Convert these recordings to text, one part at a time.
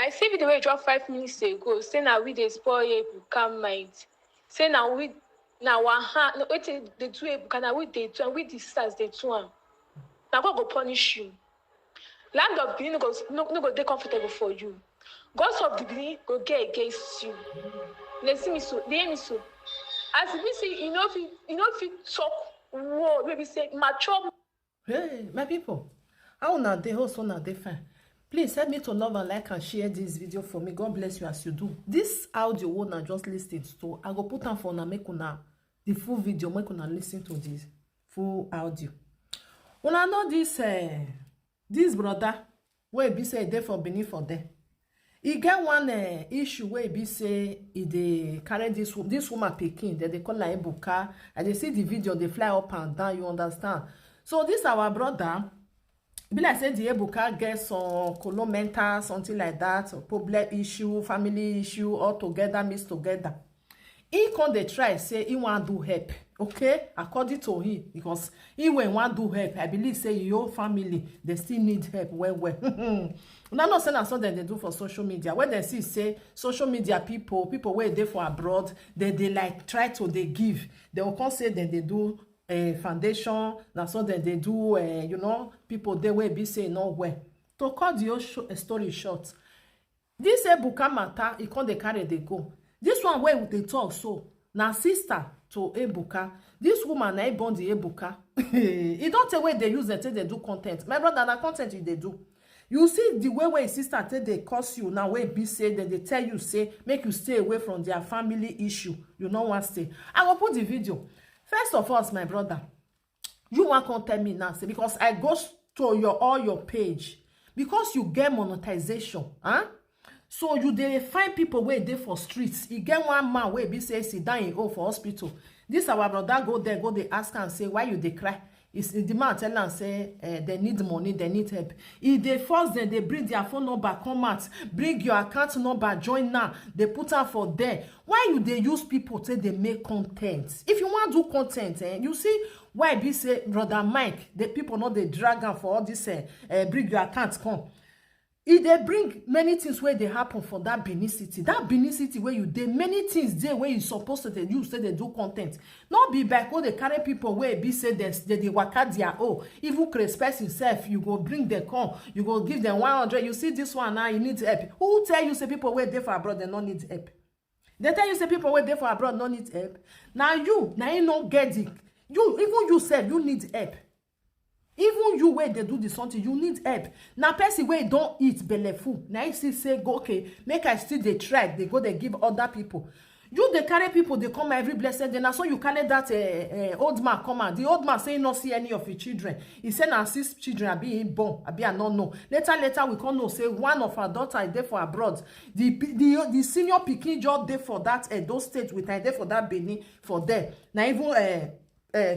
I see video wey drop 5 minutes ago. Say now we dey spoil Ebuka mind. Say now we now one hand. No, wait, they do Ebuka. Now we dey do and we the stars they do am. Now God go punish you. Land of Benin no go dey comfortable for you. Gods of the Benin go get against you. They see me so. They hear me so. As we see, you know if you talk word, maybe say mature. Hey, my people, how una dey host una dey fine? Please help me to love and like and share this video for me. God bless you as you do. This audio una just listen to, I go put am for una make una the full video, make una listen to this full audio. Una know this brother wey be say dey for Benin for there. E get one issue wey be say e dey carry this woman pikin, they call her Ebuka. I dey see the video, they fly up and down, you understand? So this our brother, be like say the Ebuka get some mental something like that, or problem issue, family issue, all together mixed together. He come dey try say he want do help, okay, according to him, because he when want do help, I believe say your family they still need help well. Una know say na something they do for social media. When they see say social media people where they for abroad, they like try to they give. They will come say that they do foundation. Now so that they do you know, people they will be say no way. To cut the whole story short, this Ebuka matter, it can't they carry they go. This one where they talk so now sister to Ebuka. This woman na born the Ebuka. It don't tell where they use it till they do content. My brother, na content they do. You see the way sister tell they curse you now, where be say that they tell you say make you stay away from their family issue. You know what stay. I will put the video. First of all, my brother, you want to tell me now, say because I go to all your page because you get monetization, huh? So you dey find people where they for streets. You get one man where be say sit down in for hospital. This our brother go there, go they ask and say why you dey cry. It's the man tell and say they need money, they need help. If they force them, they bring their phone number, come out, bring your account number, join now. They put out for there. Why you they use people till they make content? If you want to do content, you see why be say brother Mike, the people know they drag am for all this bring your account come. If they bring many things where they happen for that Benin city where you dey many things there where you supposed to they use say they do content. Not be back when they carry people where be say they waka their even respect himself, you go bring them come, you go give them 100. You see this one now, you need help. Who tell you say people where they for abroad they don't need help? They tell you say people where they for abroad don't need help. Now you don't get it. You even you said you need help. Even you where they do this something, you need help. Now person where don't eat belle full. Now you see say go okay, make I still they try. They go they give other people. You they carry people, they come every blessed day. Now so you carry that old man come out. The old man say not see any of his children. He said now 6 children are being born. I don't know. Later we come know say one of our daughter is there for abroad. The senior pikin job there for that those states with there for that Benin for there. Now even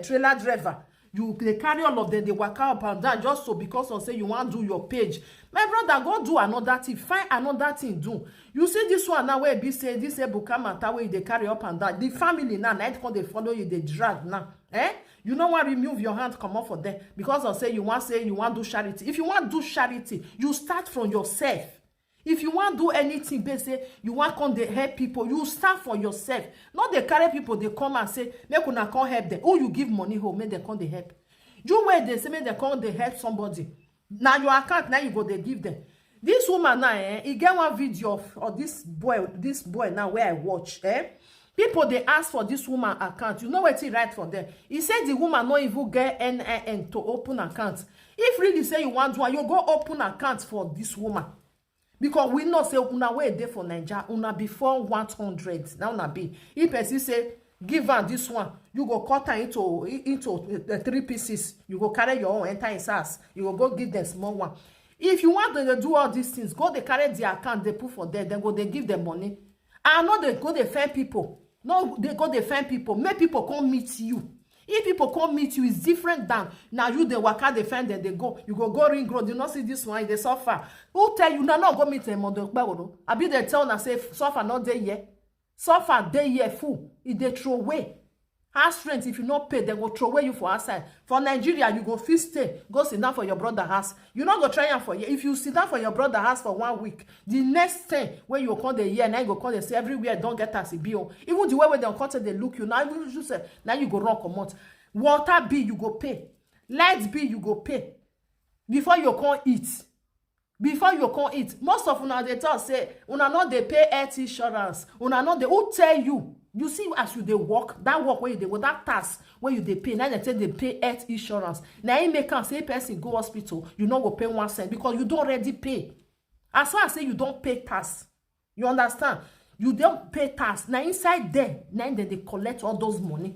trailer driver. You they carry all of them, they work up and down just so because of say you want to do your page. My brother, go do another thing. Find another thing do. You see this one now where be say this Ebuka matter where they carry up and down. The family now night come they follow you, they drag now. You know what? Remove your hand, come up for them because of say you want do charity. If you want do charity, you start from yourself. If you want do anything, they say you want come they help people, you start for yourself. Not they carry people, they come and say, make una come help them. Oh, you give money home, make they come they help. You where they say make they come they help somebody. Now your account, now you go they give them. This woman now, he get one video of this boy now where I watch. People they ask for this woman account. You know what he write for them? He said the woman not even get NIN to open account. If really say you want one, you go open account for this woman. Because we know say una way there for Nigeria, una before 100. Now una be. If person say give her this one, you go cut her into 3 pieces. You go carry your own enter his house. You go give them small one. If you want to do all these things, go they carry the account they put for there. Then go they give them money. And not they go they find people. No, they go they find people. Make people come meet you. If people come meet you, it's different than now you the waka defend them, they go. You go ring road. You not see this one, they suffer. Who tell you not go meet them on the I be they tell and say suffer not there yet. Suffer day here full. If they throw away. House rent, if you not pay, they go throw away you for outside. For Nigeria, you go fit stay, go sit down for your brother house. You not go try am for you. If you sit down for your brother house for 1 week, the next thing when you come the year, now you go come, they say everywhere don't get as a bill. Even the way where they come they look you now, even you say now you go run comot. Water bill you go pay, light bill you go pay before you come eat. Before you come eat, most of una they talk say una not they pay health insurance. Una not they who tell you. You see, as you they work, that work where you they with that tax where you they pay. Now they say they pay health insurance. Now you make say person go hospital, you not go pay 1 cent because you don't already pay. As far as say you don't pay tax, you understand? You don't pay tax. Now inside there, now they collect all those money.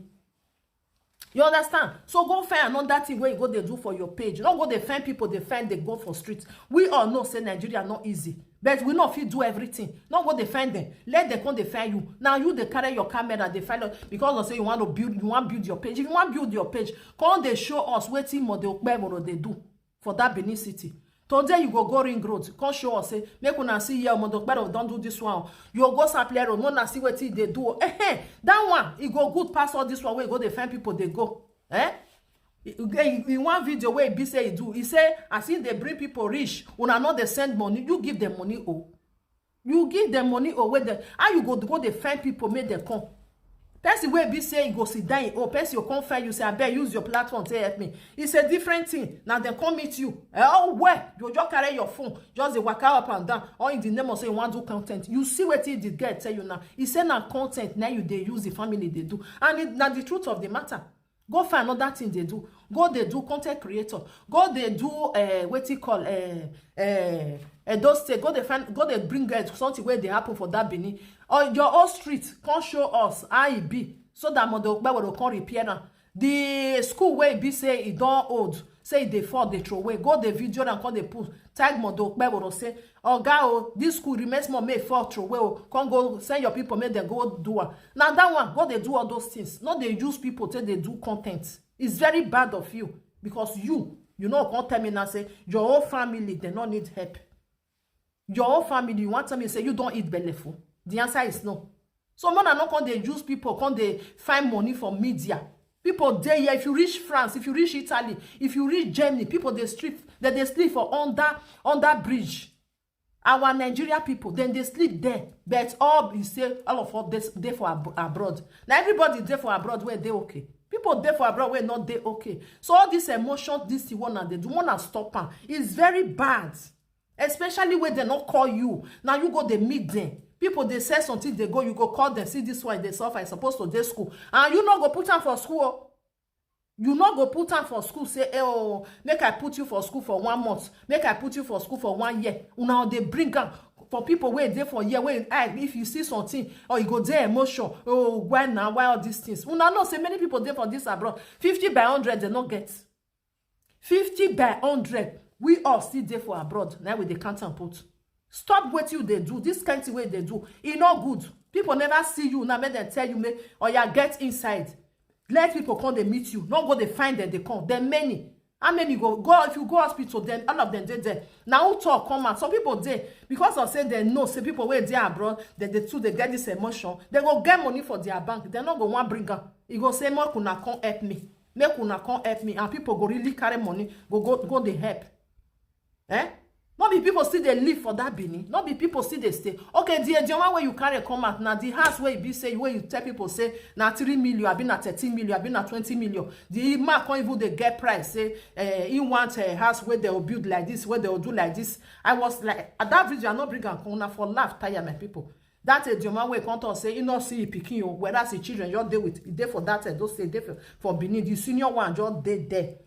You understand? So go find another thing where you go they do for your page. Not go they find people they find they go for streets. We all know say Nigeria not easy. But we not fit do everything. Not go they find them. Let them come they find you. Now you they carry your camera, they find out because they say you want to build your page. If you want to build your page, come they show us what team or they do for that Benin City. Today you go ring road, come show us say make una see here don't do this one. You go supply road, no see what they do. That one it go good pass all this one where go they find people they go. In one video where be say he do, he say as if they bring people rich, una not they send money, you give them money you give them money where they how you go they find people make them come. Person where be say you go sit down or person you come find you say Abeg use your platform to help me. It's a different thing. Now they come meet you. Oh where you just carry your phone, just they walk up and down, or in the name of say you want to do content. You see what he did get tell you now. He said now content now you they use the family they do, and now the truth of the matter. Go find another thing they do. Go they do content creator. Go they do what you call those say go they bring something where they happen for that Benin. Or your own street can show us how it be so that mother will come repair now. The school where it be say it don't old, say they fall, they throw away. Go the video and call the put tag mother will say, oh God, this school remains more may fall throw away. Can't go send your people, make them go do it. Now that one, go they do all those things. Not they use people till they do content. It's very bad of you because you know can't tell me now say your whole family they don't need help. Your whole family, you want to tell me say you don't eat belleful. The answer is no. So more than not can they use people, can they find money from media. People there, yeah, if you reach France, if you reach Italy, if you reach Germany, people they sleep for under bridge. Our Nigeria people, then they sleep there. But all you say, all of us they for abroad. Now everybody there for abroad where they okay. People there for abroad where not they okay. So all this emotion, this one and they do want to stop them. It's very bad. Especially when they not call you. Now you go they meet them. People they say something they go, you go call them, see this one they suffer, I supposed to their school. And you not go put them for school. You not go put them for school, say, oh, make I put you for school for 1 month. Make I put you for school for 1 year. Now they bring them for people where they for a year, where if you see something, or you go there emotion, oh, why now, why all these things? Now know say many people there for this abroad. 50 by 100 they not get. 50 by 100. We all still there for abroad. Now with the count and put. Stop what you they do. This kind of way they do. It's not good. People never see you. Now make them tell you, or you get inside. Let people come, they meet you. Not go, they find them, they come. Then many. How many go? If you go hospital, then all of them they there. Now who talk come out? Some people there, because of say they know, say people where they are abroad, they get this emotion. They go get money for their bank. They're not going to bring up. You go say, make una come help me. Make una come help me. And people go really carry money, go they help. Not be people still they live for that Benin. Not be people still they stay. Okay, the one where you carry come out now, the house where you be say where you tell people say now 3 million, I've been at 13 million, I've been at 20 million. The mark can't even they get price. Say he want a house where they will build like this, where they will do like this. I was like at that video, I not bring a corner for laugh tire my people. That the man where can't say you not see picking you, whereas the children you're there with there for that those say there for Benin. The senior one just there.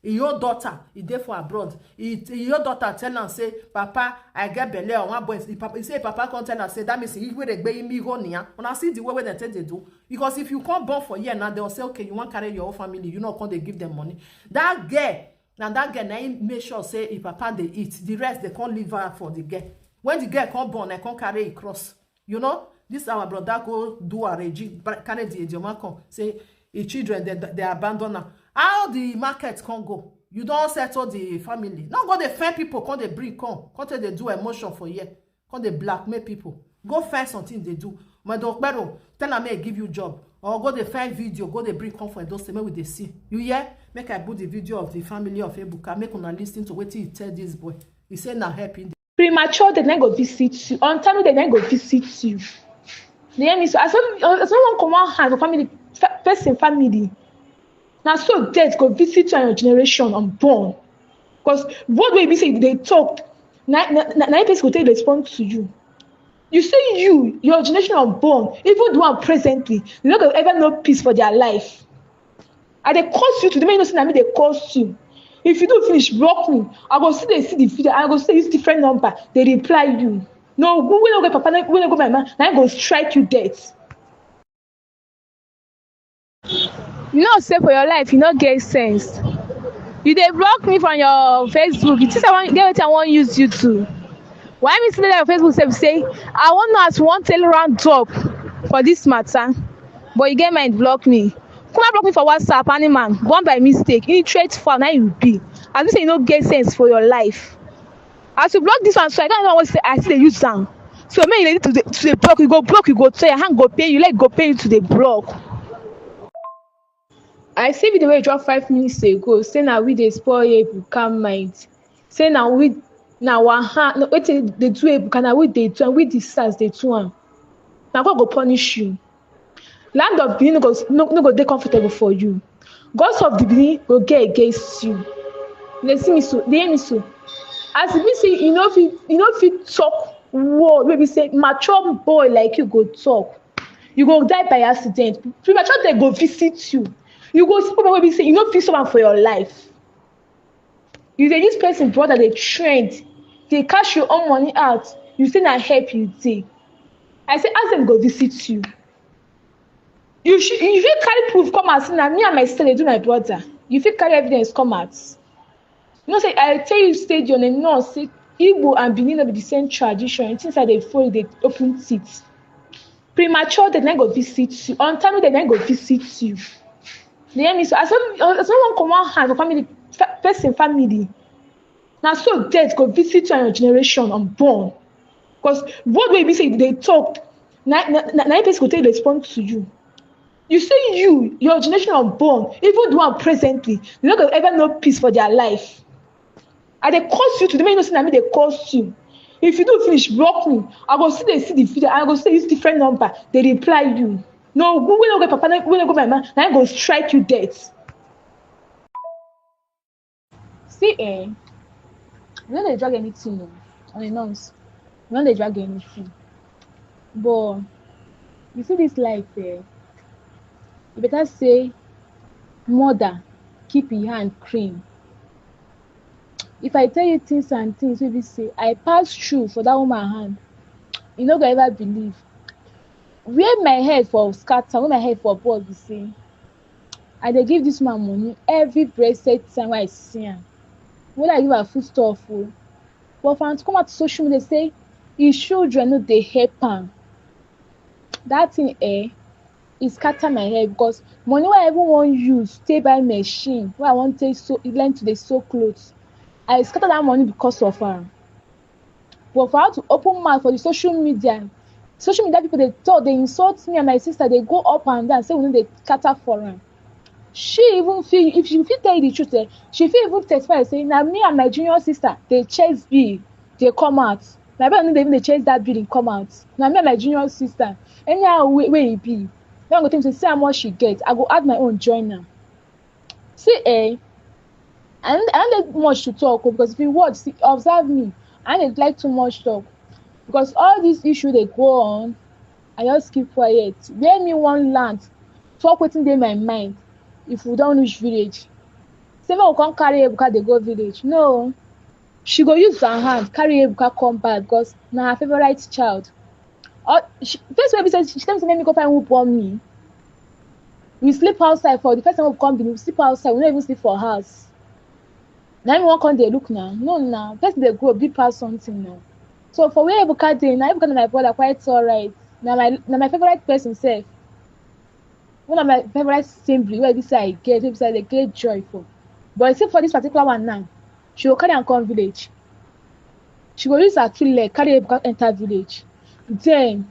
Your daughter, he there for abroad. Your daughter tell and say, Papa, I get belly or one boy. He say, Papa can't tell and say, that means he will be me honia. When I see the way they tell they do. Because if you come born for year now, they'll say, okay, you want to carry your whole family. You know, can't they give them money. That girl, now make sure say, if Papa they eat, the rest they can't leave her for the girl. When the girl come born, I can't carry it cross. You know, this our brother go do a regime, carry the idioma come, say, his children, they abandon her. How the market can go? You don't settle the family. Not go they find people, come they bring, come they do emotion for you. Come they blackmail people. Go find something they do. My doctor, tell them I give you job. or go dey find video, go dey bring come for those make we dey see. You hear? Make I put the video of the family of Ebuka, make una lis ten to wetin he tell this boy. He say na help him. Premature, they then go visit you. On time, they then go visit you. They hear me? So as someone come out hand for family, person family. Now so death go visit you and your generation unborn. Because what way be say they talk, na person go take respond to you. You say your generation unborn, even the one presently, they not gonna ever know peace for their life. And they curse you to the man, you know, say na me they curse you. If you do finish, block me. I go see the video. I go say use different number. They reply you. No, we no go papa. We no go my man. Now I go strike you dead. You know, say for your life, you not get sense. You dey block me from your Facebook. You think I want get what I want use you to? Why me sitting there on Facebook say I want know as one tell round up for this matter, but you get mind block me. Come block me for WhatsApp, animal, born by mistake. Illiterate foul, now you be. As you say, you no get sense for your life. As you block this one, so I don't know what to say. I still use them. So when you ready to the block, you go tell your hand go pay you, like go pay you to the block. I see video where you drop 5 minutes ago. Say now we dey spoil Ebuka mind. Say now we now one hand. No, wait till they do Ebuka. Now we dey do and we the stars they do am. Now God go punish you. Land of Benin no go dey comfortable for you. Gods of the Benin go get against you. They see me so, they hear me so. As if you say you know if you talk word, maybe say mature boy like you go talk, you go die by accident. Premature they go visit you. You go see people wey be say you no fit someone for your life. You dey use person brother dey trend, they cash your own money out. You say na help you take. I say ask them go visit you. You fit carry proof come out say na me and my sister dey do my brother. You fit carry evidence come out. You know say I tell you stadium and no say Igbo and Benin no be the same tradition. And things like they follow they open teeth. Premature they then go visit you. On time they then go visit you. They hear me? So as someone come out hand for family, person family. Now so death go visit you and your generation unborn. Because what way be say they talk, na person go take respond to you. You say your generation unborn, even the one presently, they not gonna ever know peace for their life. And they curse you to the man, you know, say na me they curse you. If you do finish, block me. I go see the video. I go say use different number. They reply you. No, we no go papa. We no go my man. Now I go strike you dead. See, you know they drag anything no, on the nonce. You know they drag anything. But you see this life you better say, mother, keep your hand clean. If I tell you things and things, maybe say I pass through for that woman hand, you no go ever believe. Where my head for scatter, where my head for ball be say, I dey give this man money every blessed time when I see am. When I give her food stuff, but for am to come out to social media say his children no dey help am. That thing e scatter my head because money wey I even wan use take buy machine wey I wan take learn to dey sew clothes, I scatter that money because of her. But for her to open mouth for the social media people dey talk, dey insult me and my sister, dey go up and down say we no dey scatter for am. She even feel, if she fit tell you the truth, she fit even testify say na me and my junior sister dey chase bill dey come out. My brother no dey even dey chase that bill dey come out. Na me and my junior sister. Anyhow wey e be, when I go think say see how much she get, I go add my own join am. See I don't like much to talk because if you watch, see, observe me, I don't like too much talk because all these issues they go on, I just keep quiet. Where me one land, talk wetin dey my mind. If we don't reach village, say we come carry Ebuka dey go village. No, she go use her hand carry Ebuka come back because na her favorite child. First way she tell me say make me go find who born me. We sleep outside for the first time we come Benin, we sleep outside. We no even sleep for house. Now me wan come dey look now. No now. First dey grow big pass something now. So for where Ebuka dey, na Ebuka na my brother quite alright. Na my favorite person sef. One of my favorite sibling wey be say I get, wey be say I dey get joy for. But except for this particular one now, she go carry am come village. She go use her 2 leg carry Ebuka enter village. Then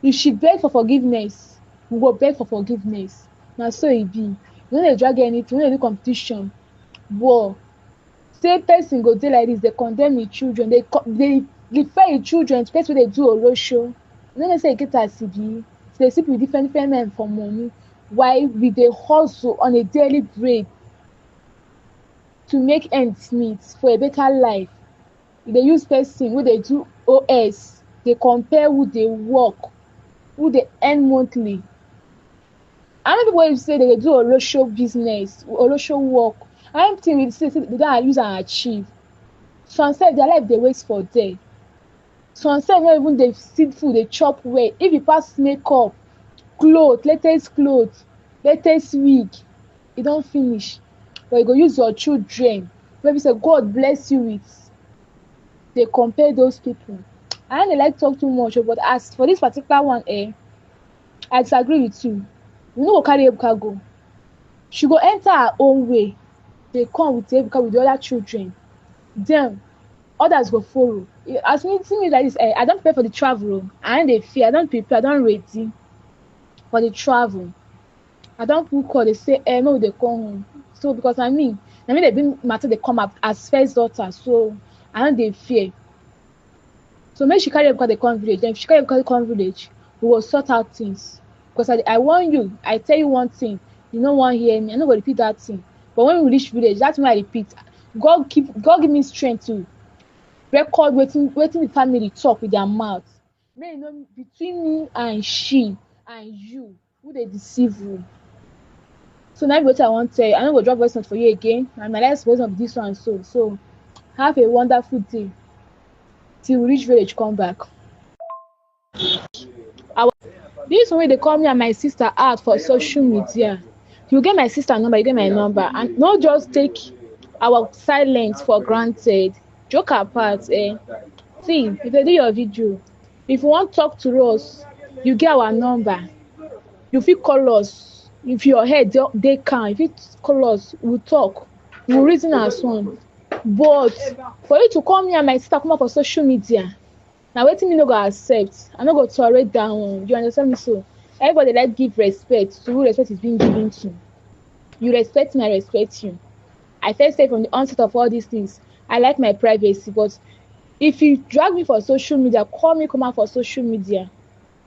if she beg for forgiveness, we go beg for forgiveness. Na so e be. We no dey drag anything, we no dey do competition. But say person go dey like dis, dey condemn im children, dey refer im children to person wey dey do olosho. You no know say e get as e be. Dey sleep with different men for money, while we dey hustle on a daily bread to make ends meet for a better life. We dey use person wey dey do OS dey compare who dey work, who dey earn monthly. How many people wey say they dey do olosho business, olosho work, how many things we say they don use am achieve? Some sef their life dey waste for there. Some sef no even dey see food, dey chop well. If you pass makeup, cloth, latest wig, e don finish. But you go use your children wey be say God bless you with, dey compare those people. I no dey like talk too much, but as for this particular one, I disagree with you. We no go carry Ebuka go. She go enter her own way, dey come with Ebuka with the other children. Then others go follow. As me see me like this, I don prepare for the travel. I no dey fear. I don prepare. I don ready for the travel. I don put call. Dey say, make we dey come home. So because na me dey bring matter dey come up as first daughter. So I no dey fear. So make she carry Ebuka dey come village. Then if she carry Ebuka dey come village, we go sort out things. Because I warn you, I tell you one thing, you no wan hear me. I no go repeat that thing. But when we reach village, that's when I repeat. God give me strength to record wetin the family talk with their mouth. Make you know between me and she and you, who dey deceive you. So now wetin I wan tell you. I no go drop voice note for you again. And my last voice of this one so have a wonderful day till we reach village come back. This one wey dey call me and my sister out for social media. You get my sister number, you get my number, and no just take our silence for granted. Joke apart, see, if they do your video, if you want talk to us, you get our number. You fit call us. If your head dey calm, you fit call us, we'll talk. We'll reason as one. But for you to call me and my sister come up for social media, na wetin me no go accept. I no go tolerate that one. You understand me? So everybody like give respect to who respect is being given to. You respect me, I respect you. I first say from the onset of all these things, I like my privacy. But if you drag me for social media, call me come out for social media,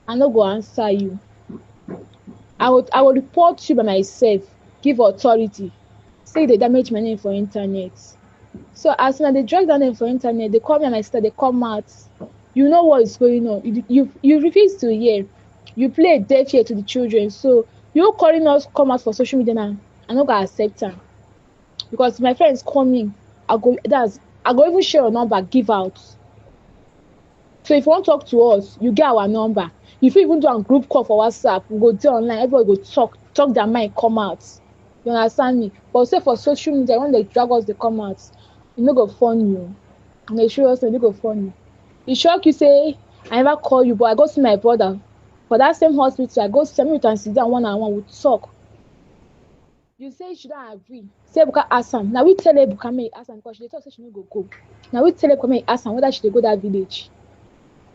I no go answer you. I will report you by myself, give authority, say they damage my name for internet. So as soon as they drag that name for internet, they call me and my sister, they come out. You know what is going on. You refuse to hear. You play deaf ear to the children. So you calling us come out for social media now, I no go accept am. Because my friends coming, I go even share your number, give out. So if you want to talk to us, you get our number. If you even do a group call for WhatsApp, we go there online, everybody go talk their mind, come out. You understand me? But say for social media, when they drag us, they come out. E no go fun you. And they show us, e no go fun you. E shock you say I never call you, but I go see my brother for that same hospital. I go see me with am sit down one-on-one, we talk. You say she don't agree. Say Ebuka ask am. Now we tell Ebuka make ask am because she dey talk say she no go go. Now we tell Ebuka make ask am whether she dey go that village.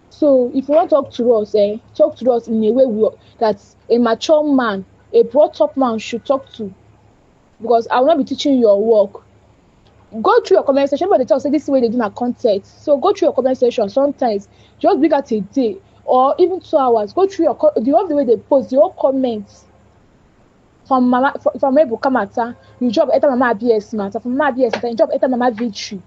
So if you want to talk to us, talk to us in a way that a mature man, a brought-up man should talk to. Because I will not be teaching you your work. Go through your comment section. Everybody talk say this is the way they do my content. So go through your comment section. Sometimes just bring out a day or even 2 hours. Go through the way they post, your comments. From Ebuka matter, you drop Eta Mama ABS matter. From Mama ABS matter, you drop Eta Mama Victory.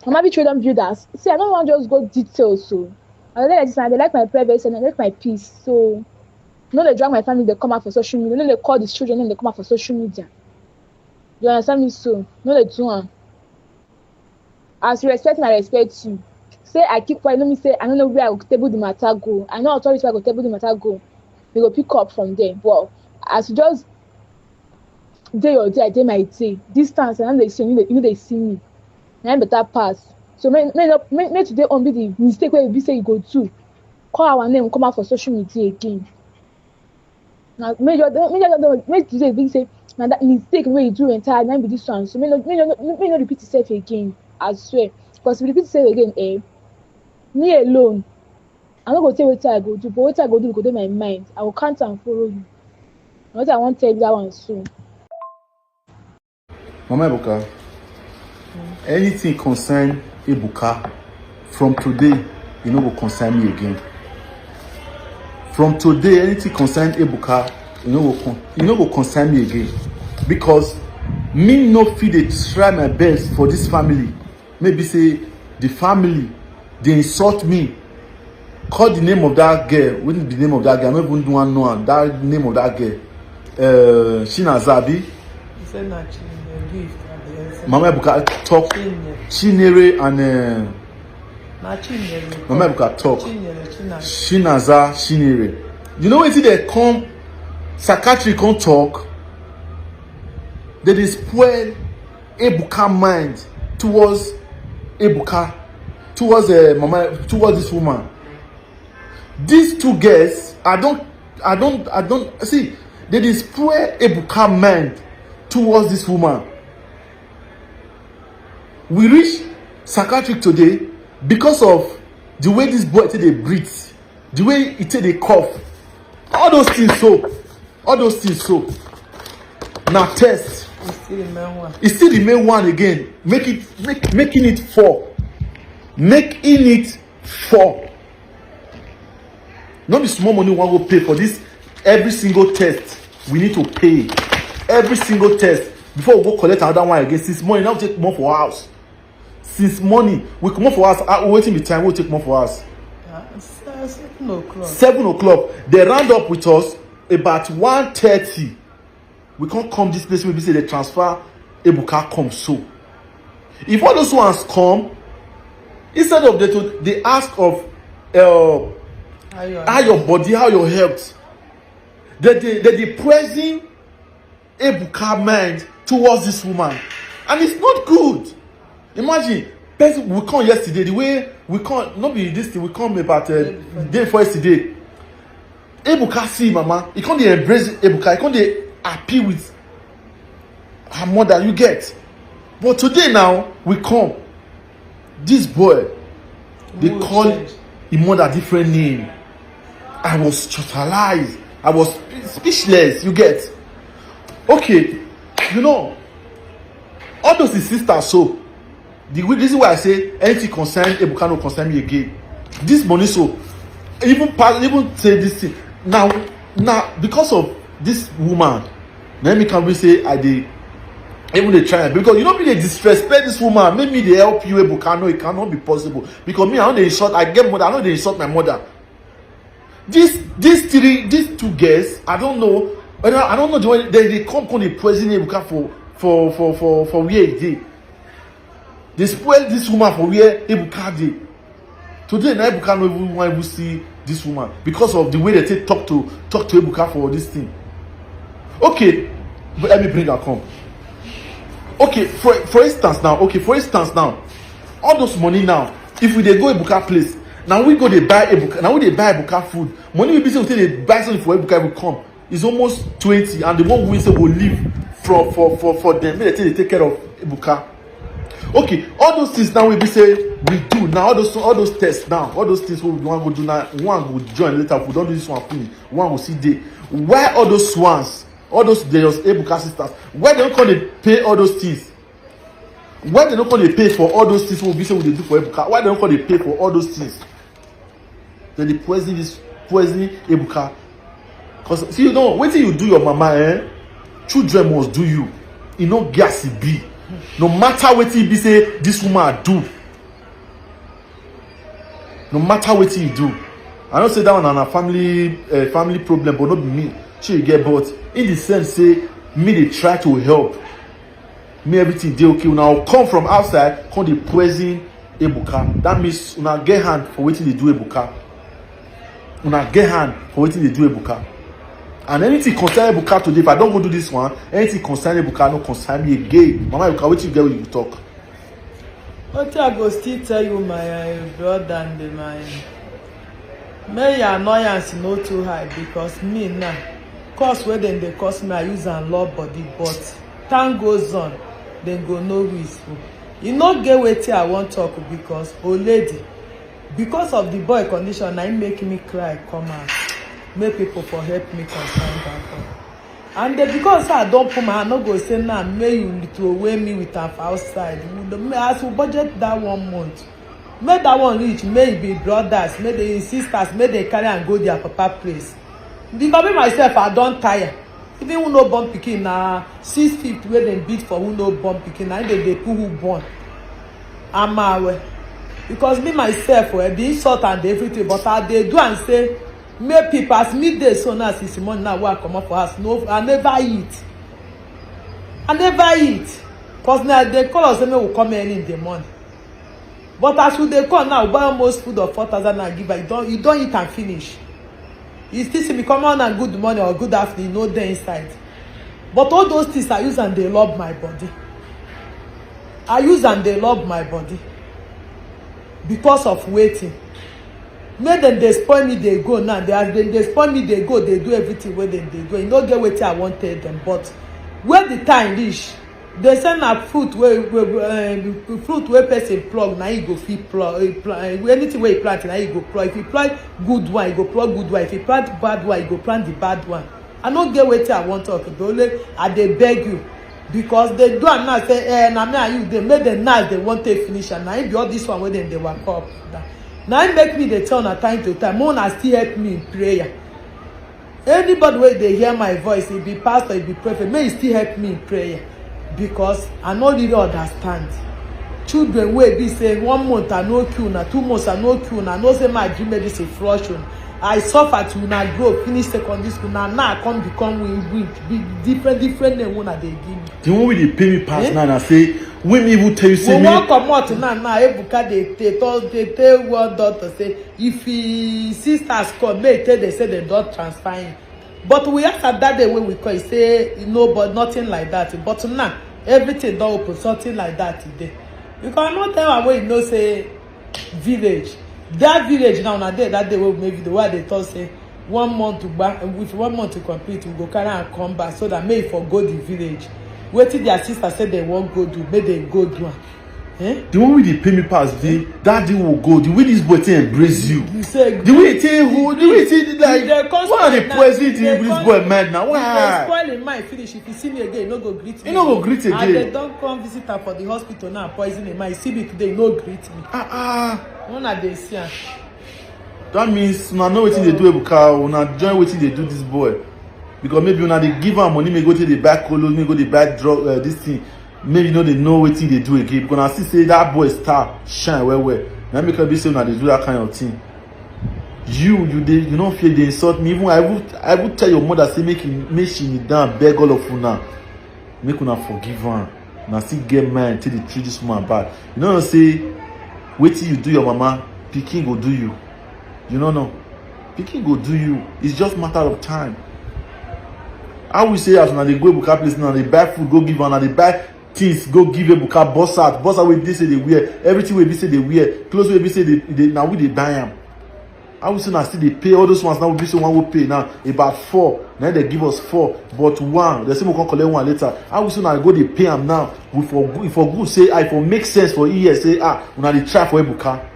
Mama Victory don't build us. See, I don't want to just go details. So I like this, and they like my privacy and I like my peace. So no, they drag my family. They come out for social media. No, they call these children and they come out for social media. You understand me? So no, they do one. As you respect me, I respect you. Say I keep quiet. Let me say I don't know where I will table the matter go. I know authority where I go table the matter go. They go pick up from there. But as you just day your day, I day my day. Distance, and they see you. They see me. And I better pass. So may today on be the mistake where you say you go to call our name, come out for social media again. Now may today be say now that mistake where you do entire now be this one. So may not repeat itself again. I swear. Because if you repeat itself again, me alone, I'm not gonna tell what I go do, but what I go do my mind. I will count and follow you. What I want to tell you that one soon. Mama Ebuka, anything concern Ebuka, from today, you no go concern me again. From today, anything concern Ebuka, you no go concern me again. Because me no fit dey try my best for this family. Maybe say the family dey insult me. Call the name of that girl. What is the name of that girl? I no even want know am. That name of that girl. Shinazabi. Mama Ebuka talk. Chinere and Mama Ebuka talk. Shinaza Chinere. You know wetin dey come psychiatry come talk? They dey spoil Ebuka mind towards Ebuka, towards towards this woman. These two girls, I don't see. They dey spoil Ebuka mind towards this woman. We reach psychiatric today because of the way this boy take dey breathe, the way he take dey cough, all those things so. Now test. It still remain one again. Making it 4. Making it 4. Not be small money we wan go pay for this. Every single test we need to pay. Every single test before we go collect another one again. Since morning now we take more for house. Since morning we come for house. Waiting the time we'll take more for house. 7 o'clock. 7 o'clock. They round up with us about 1:30. We can't come this place. Maybe say they transfer Ebuka come so. If all those ones come, instead of they ask of how your body, how your health, they praising Ebuka mind towards this woman, and it's not good. Imagine, we come yesterday. The way we come, not be this thing. We come about day before yesterday. Ebuka see mama. He can't embrace Ebuka. He can't happy with her mother. You get, but today now we come. This boy, they call his mother different name. I was totalized. I was speechless. You get, okay. You know, all those his sisters. So the reason why I say anything concern Ebuka no concern me again. This money so even say this thing now because of this woman. Let me come say I did even they try because you know me they disrespect this woman. Make me they help you Ebuka. No, it cannot be possible because me I know they insult. I get mother. I know they insult my mother. These two girls. I don't know. I don't know the way they come the president Ebuka for where he did. They spoil this woman for where Ebuka did. Today now Ebuka no even want to see this woman because of the way they talk to Ebuka for this thing. Okay, but let me bring her come. Okay, for instance now, all those money now, if we dey go Ebuka place, now we go dey buy Ebuka, now we dey buy Ebuka food. Money we be say we dey buy something for Ebuka will come. It's almost 20, and the one we say will leave for them. Make they take care of Ebuka. Okay, all those things now we be say we do now. All those tests now, all those things we want to go do now. One will join later. If we don't do this one, one will see day. Why all those ones? All those they just Ebuka sisters. Why they don't call they pay all those things? Why they don't call they pay for all those things? We be say we dey do for Ebuka. Why they don't call they pay for all those things? Then they poison Ebuka. Cause see you know wait till you do your mama children must do you. You know gas it be. No matter what you be say this woman do. No matter what you do. I don't say that one on a family problem, but not be me. Sure you get, but in the sense say me they try to help. Me everything dey okay. Now come from outside, come dey praising Ebuka. That means una get hand for wetin dey do Ebuka. Una get hand for wetin dey do Ebuka. And anything concern Ebuka today, if I don't go do this one, anything concern Ebuka no concern me again. Mama Ebuka, wetin you get when you talk? What I go still tell you, my brother and my may your annoyance no too high because me now, cause where then they cause me I use and love body, but time goes on, then go no risk. You no get wetin I want talk because old lady, because of the boy condition, I make me cry come out. Make people for help me concern that boy. And because I don't put my hand, no go say now, may you throw away me with am for outside. As we budget that 1 month, make that one reach, may it be brothers, may the sisters, may they carry and go their papa place. Because me myself, I don tire. Even who no born pikin na 650 wey dem beat for who no born pikin, na dey put who born. Amawe. Because me myself, the insult and everything, but I dey do and say, make people as midday so now since morning now wey I comot for house, no, I never eat. I never eat. Cause now they call us say make we come early in the morning. But as we dey come now, we buy almost food of 4,000 and give her. You don't eat and finish. You still see me come on and good morning or good afternoon, no dey inside. But all those things I use and they love my body. I use and they love my body. Because of waiting. Make them dey spoil me, they go now. They spoil me, they go, they do everything where they go. You no get wetin I wan tell them. But when the time reach, they send a fruit where person plug, now you go fit plug. Anything where you plant, now you go plug. If you plant good one, you go plug good one. If you plant bad one, you go plant the bad one. I no get wetin I wan talk. Only I dey beg you. Because they do am now say, na me and you, they make them nice, they wan take finish. And now if all this one where them they work up. Now it make me dey tell na time to time. Mona still help me in prayer. Anybody wey dey hear my voice, it be pastor, it be prophet, may he still help me in prayer. Because I no really understand. Children wey be say 1 month I no kill na, 2 months I no kill na, no say my dream medicine flush on. I suffer to una grow, finish secondary school. Now I come become with different name una dey give me. The one wey dey pay me pass now na say when me even tell you say we me. wan comot now Ebuka dey tell one doctor say if his sisters come, make tell dem say dem don transfer him. But we ask am that day when we call, he say no, but nothing like that. But now everything don open, something like that today. Because I no tell am wey you know say village. That village now na there that day wey maybe the way they talk say 1 month to back, with 1 month to complete, we go carry and come back so that may for go the village. Wetin their sister say they wan go do, make they go do am. The one wey dey pay me pass dey, that day will go. The way this boy take embrace you, You say the way he take hold, the way he take like, why are they poison this boy mad now? If Why? they spoil him mind finish, if you see me again, you no go greet me. He no go greet And again. they don come visit am for the hospital now, poison him mind. See me today, you no greet me. Una dey see am. That means una know wetin dey do Ebuka, una join wetin dey do this boy. Because maybe una dey give am money, may go take dey buy clothes, may go dey buy drug, this thing. Maybe you know they know wetin dey do again. Because I see say that boy star shine well. Now make be say una dey do that kind of thing. You don't fear they insult me. Even I would tell your mother say make she kneel down, beg all of una, make una forgive her. Now still get mind till they treat this woman bad. You know say wetin you do your mama, pikin go do you. You know pikin go do you. It's just matter of time. I will say as una dey go Ebuka place now, they buy food, go give her, and they buy things, go give Ebuka boss out wey be say they wear, everything wey be say they wear, clothes wey be say they now we dey buy am. I will say now still they pay all those ones now. We be say one will pay now about 4. Now they give us 4, but 1 they say we can collect 1 later. I will say now go they pay am now. We for good say I for make sense for year say una dey try for Ebuka.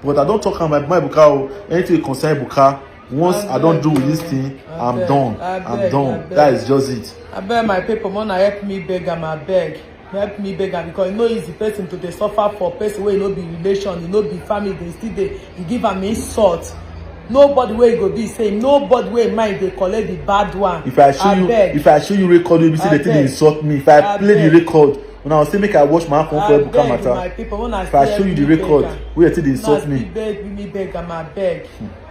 But I don't talk about my Ebuka. Anything concern Ebuka. Once I don't do with this thing, I'm done. I'm done. That is just it. I beg my people, wanna help me beg am, I beg. Help me beg am, because you know easy person to dey suffer for person wey no be relation, you no be family, they still dey you give am insult. Nobody wey go be say nobody wey mind dey collect the bad one. If I show you record, you be say they insult me. If I play the record, when I was say make I wash my hand for Ebuka matter. My people, if I show you the record, where they insult me. Beg am, I beg.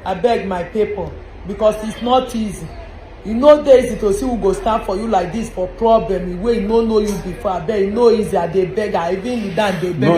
I beg my people, because it's not easy. You know dey easy to see who go stand for you like this for problem wey no know you before. I beg, e no easy. I dey beg, I even kneel down dey beg am.